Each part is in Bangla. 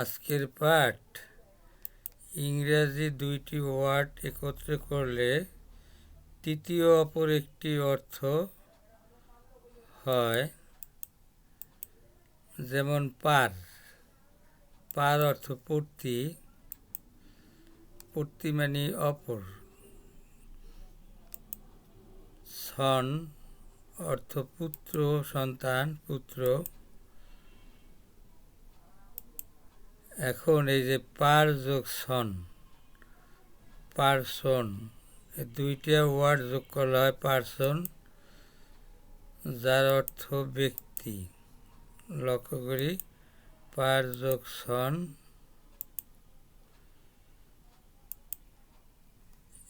আজকের পাঠ ইংরেজি দুইটি ওয়ার্ড একত্রে করলে তৃতীয় অপর একটি অর্থ হয়। যেমন পার। পার অর্থ পূর্তি, পূর্তি মানে অপর। সন অর্থ পুত্র, সন্তান, পুত্র। এখন এই যে পার যোগ সন, পার্সন, এই দুইটা ওয়ার্ড যোগ করলে হয় পার্সন, যার অর্থ ব্যক্তি। লক্ষ্য করি, পার যোগ সন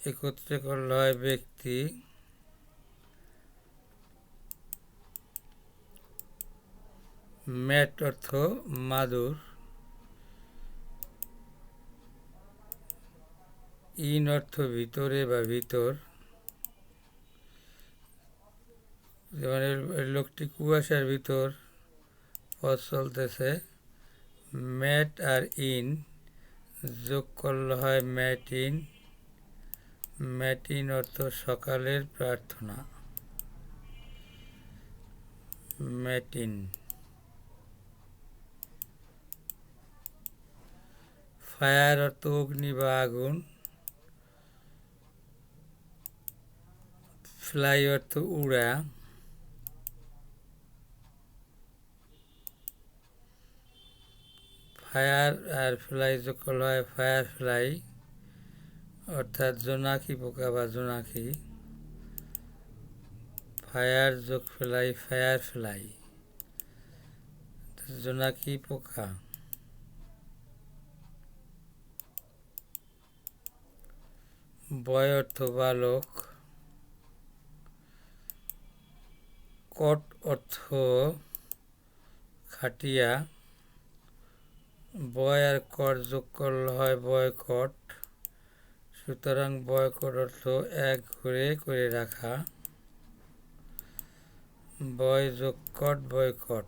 একত্রে করলে হয় ব্যক্তি। ম্যাট অর্থ মাদুর। ইন অর্থ ভিতরে বা ভিতর। যেমন লোকটি কুয়াশার ভিতর পথ চলতেছে। ম্যাট আর ইন যোগ করলে হয় ম্যাটিন। ম্যাটিন অর্থ সকালের প্রার্থনা। ম্যাটিন। ফায়ার অর্থ অগ্নি বা আগুন। ফ্লাই অর্থ উড়া। ফায়ার আর ফ্লাই যোগ করলে হয় ফায়ার ফ্লাই, অর্থাৎ জোনাকি পোকা বা জোনাকি। ফায়ার যোগ ফ্লাই, ফায়ার ফ্লাই, জোনাকি পোকা। বয় অর্থ বালক। কট অর্থ খাটিয়া। বয় আর কট যোগ করলে হয় বয়কট। সুতরাং বয়কট অর্থ এক ঘরে করে রাখা। বয় যোগ কট, বয়কট,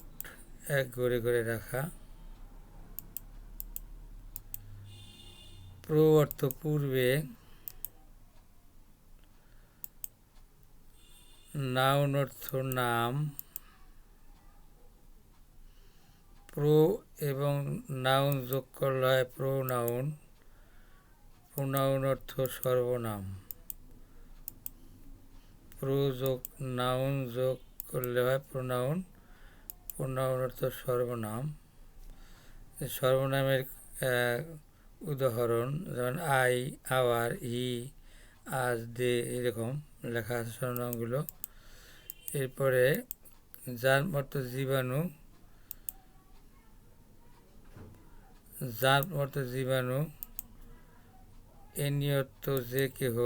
এক ঘরে করে রাখা। প্রো অর্থ পূর্বে। নাউন অর্থ নাম। প্রো এবং নাউন যোগ করলে হয় প্রোনাউন। প্রোনাউন অর্থ সর্বনাম। প্রো যোগ নাউন যোগ করলে হয় প্রোনাউন। প্রোনাউন অর্থ সর্বনাম। সর্বনামের উদাহরণ যেমন আই, আওয়ার, হি, আজ, দে, এরকম লেখা আছে সর্বনামগুলো। এরপরে যার অর্থ জীবাণু। যার অর্থ জীবাণু। এনি অর্থ যে কেহ।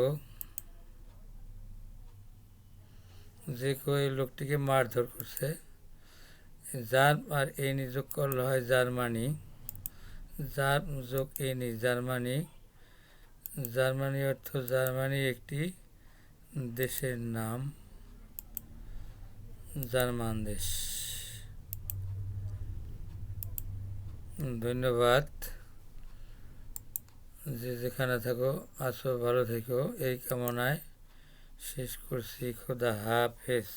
যে কেউ এই লোকটিকে মারধর করছে। যার আর এনি যোগ করলে হয় জার্মানি। যার যোগ এনি, জার্মানি। জার্মানি অর্থ জার্মানি একটি দেশের নাম, জার্মান দেশ। ধন্যবাদ। যে যেখানে থাকো আছো, ভালো থেকো, এই কামনায় শেষ করছি। খোদা হাফেজ।